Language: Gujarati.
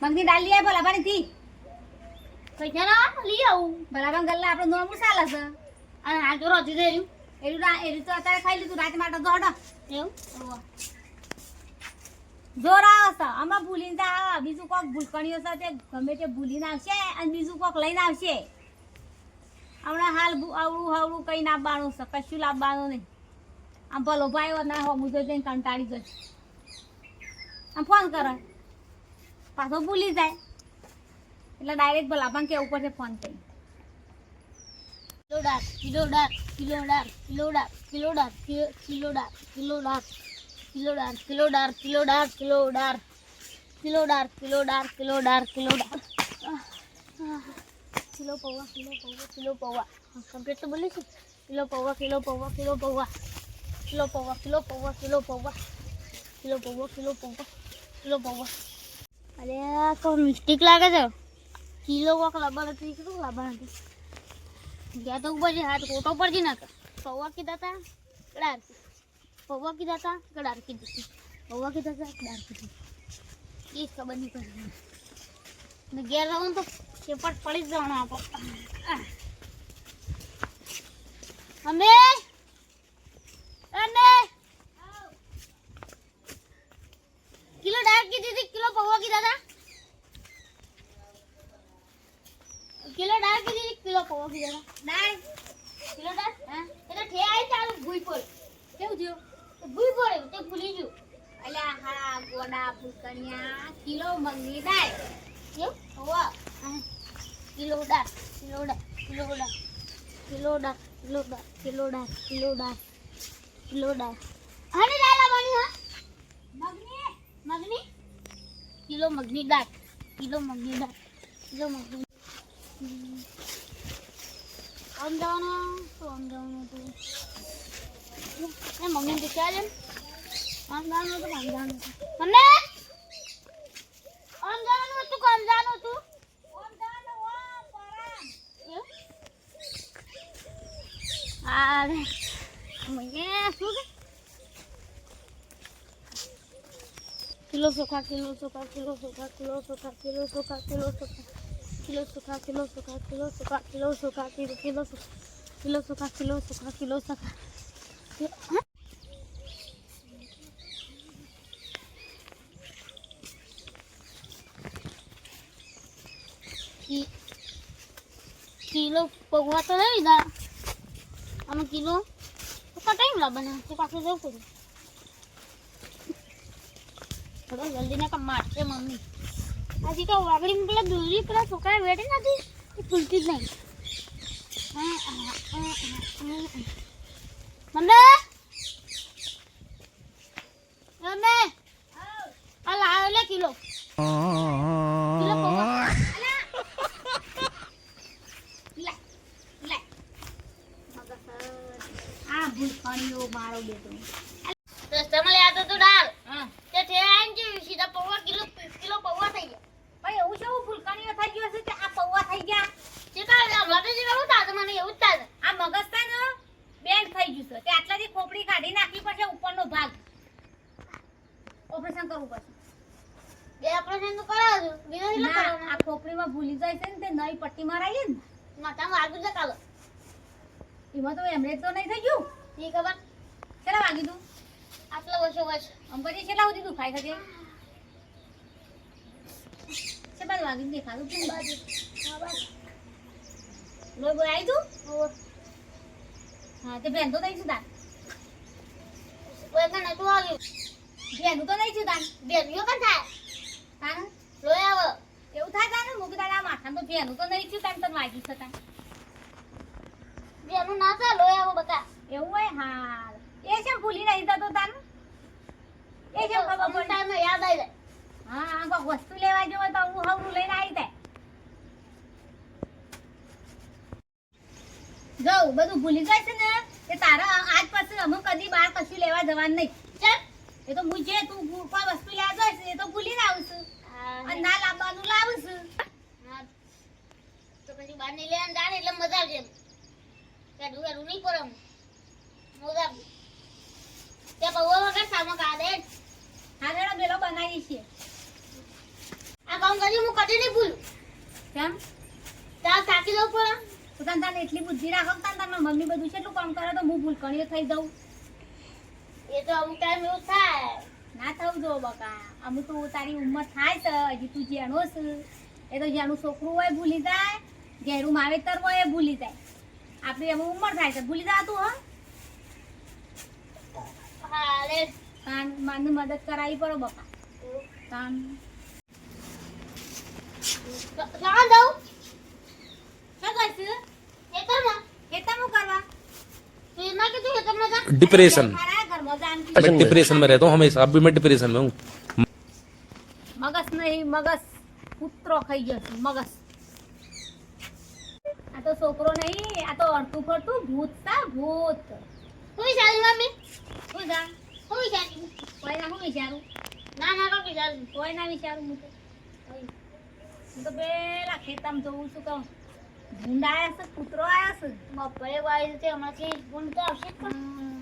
મંગની દાલ લઈ આય ભલા પાણી થી પૈસા ના લઈ આવું ભલા પાણી ગલ્લા આપણો નોમું ચાલે છે અને આ જો રોજી દેર્યું એરું તો અત્યારે ખાઈ લીધું રાત માટે દોડો એવું જોર આવે છે આમાં ભૂલીને જા બીજું કોક ભૂલકણીઓ સાથે ગમે તે ભૂલીને આવશે અને બીજું કોક લઈને આવશે હમણાં હાલ આવડું હવડું કઈ લાવવાનું છે કશું લાવવાનું નહીં આમ ભલો ભાઈ ના હો મુજો જઈને કંટાળી જશે આમ ફોન કરે પાછો ભૂલી જાય એટલે ડાયરેક્ટ ભલા પણ કેવું પડશે ફોન કરી કિલોડાર કિલોડાર કિલોડાર કિલોડાર કિલોડાર કિલોડાર કિલોડાર કિલોડાર કિલોડાર કિલોડાર કિલોડાર કિલોડાર કિલોડાર કિલોડાર કિલો પૌવા કિલો પૌવા કમ્પ્લીટ તો બોલી છે કિલો પૌવા કિલો પૌવા કિલો પૌવા કિલો પૌવા કિલો પૌવા કિલો પૌવા કિલો પૌવા કિલો પૌવા કિલો પૌવા અરે આ તો મિસ્ટેક લાગે છે કિલો કોક લાવવાનું હતું કેટલું લાવવાનું હતું ગયા તો ઉપર હાથ કોટો પર જ નાખે પૌવા કીધા હતા કડાર પૌવા કીધા હતા કડાર કીધી પૌવા કીધા હતા કડાર કીધી એ ખબર નહીં પડી ને ઘેર રહું તો ચેપટ પડી જ જવાનું આપણે અમે અને કિલો ડાળ કીધી હતી કિલો પૌવા કીધા હતા કિલો ડાળ કીધી હતી કિલો પૌવા કીધા હતા ડાળ કિલો ડાળ હા એટલે ઠે આવી ચાલુ ભૂઈ પર કેવું થયું ભૂઈ પડે તે ભૂલી ગયું અલ્યા હા ગોડા ભૂલકણિયા કિલો મંગની દાળ કેવું હોવા કિલો ડાળ કિલો ડાળ કિલો ડાળ કિલો ડાળ કિલો ડાળ કિલો ડાળ કિલો ડાળ કિલો ડાળ આની દાળ આવવાની હા મગની કિલો મગની દાળ કિલો મગની દાળ કિલો મગની આમ જવાનું તો આમ જવાનું હતું એ મમ્મી તો ચાલે આમ જવાનું હતું આમ જવાનું હતું મને આમ જવાનું હતું આમ જવાનું હતું અરે મને શું કે કિલો ચોખા કિલો ચોખા કિલો ચોખા કિલો ચોખા કિલો ચોખા કિલો ચોખા કિલો ચોખા કિલો ચોખા કિલો ચોખા કિલો ચોખા કિલો કિલો ચોખા કિલો ચોખા કિલો ચોખા કિલો પૌવા તો લઈ લીધા આમાં કિલો તો ટાઈમ લાવવાના તે પાછું જવું પડે થોડો જલ્દી ના કામ મારશે મમ્મી હજી તો વાગડી પેલા દૂરી પેલા છોકરા બેઠી નથી એ ભૂલતી જ નહીં મમ્મી મમ્મી આ લાવ લે કિલો કિલો પૌવા ભૂલકણીઓ મારો બેટો રસ્તામાં લે આતો તો દાળ તે ઠે આઈન જે સીધા પૌવા કિલો પૌવા થઈ ગયા ભાઈ એવું છે ભૂલકણીઓ થઈ ગયો છે કે આ પૌવા થઈ ગયા જે કાલે હમણાં જે કહું તા મને એવું જ થાય આ મગજ તા ને બેન્ડ થઈ ગયું છે તે આટલાથી ખોપડી કાઢી નાખી પછી ઉપરનો ભાગ ઓપરેશન કરવું પડશે બે ઓપરેશન તો કરાવજો બીજો એટલે ના કરાવવાનું આ ખોપડીમાં ભૂલી જાય છે ને તે નવી પટ્ટી મરાઈએ ને માથામાં વાગ્યું છે કાલે એમાં તો એમરેજ તો નહીં થઈ ગયું ઈ ખબર કેટલા વાગી તું આટલા વર્ષો વર્ષ અંબાજી કેટલા સુધી દુખાય છે છે બાદ વાગી દેખાતું કેમ બાજુ હા બસ લોય બોય આવી તું ઓર હા તે બેન તો નહીં છું તાર કોઈ કને તો આવ્યું બેન તો નહીં છું તાર બેબીઓ કન થાય તાર લોય આવ એવું થાય તાર મૂકી તારા માથામાં તો બેન તો નહીં છું તાર તને વાગી છે તાર બેનું ના થાય લોય આવ બકા એવું હોય હા એ છે ભૂલી નહીં જતો તાર એ છે ખબર અમુક પડે ટાઈમે યાદ આવી જાય હા આ કોક વસ્તુ લેવા જવો તો હું હવરું લઈને આવી જાય જવું બધું ભૂલી જાય છે ને કે તારા આજ પછી અમુક કદી બહાર કશું લેવા જવાનું નહીં ચાલ એ તો હું જે તું કોઈ વસ્તુ લેવા જાય છે એ તો ભૂલીને આવશું અને ના લાવવાનું લાવશું હા તો પછી બહાર ની લેવાનું જાણે એટલે મજા આવશે કાઢું કાઢું નહીં પડે મજા આવે તે પૌવા વગર સામો કાઢે હા રેડો બેલો બનાવી છીએ આ કામ માતાજી હું કદી નહીં ભૂલું કેમ તાર થાકી દઉં પણ તો તને એટલી બુદ્ધિ રાખો કે તારા મમ્મી બધું કેટલું કામ કરે તો હું ભૂલકણીઓ થઈ જાઉં એ તો અમુક ટાઈમ એવું થાય ના થવું જો બકા અમુક તો તારી ઉંમર થાય છે હજી તું જેનો છે એ તો જેનું છોકરું હોય ભૂલી જાય ઘેરું માવેતર હોય એ ભૂલી જાય આપણી એમાં ઉંમર થાય છે ભૂલી જા તું હા રે કાન માને મદદ કરાવી પડો બકા કાન ક્યાં દઉં શું કરશું ખેતરમાં ખેતરનું કરવા તો એમાં કીધું ખેતરમાં જા डिप्रेशन મારા ઘરમાં જાનકી मैं डिप्रेशन में रहता हूँ हमेशा अभी मैं डिप्रेशन में हूँ મગજ નહીં મગજ કૂતરો ખાઈ ગયો છે મગજ આ તો છોકરો નહીં આ તો અડતું ફરતું ભૂત તા ભૂત કોઈ ચાલી મમ્મી શું જા કોઈ ચાલી કોઈ ના હું વિચારું ના ના કોઈ ચાલી કોઈ ના વિચારું હું તો પેલા ખેતરમાં જોઉં છું કહું ભૂંડ આયા છે કૂતરો આયા છે બપોરે વાળી રીતે હમણાંથી ગુણ તો આવશે જ પણ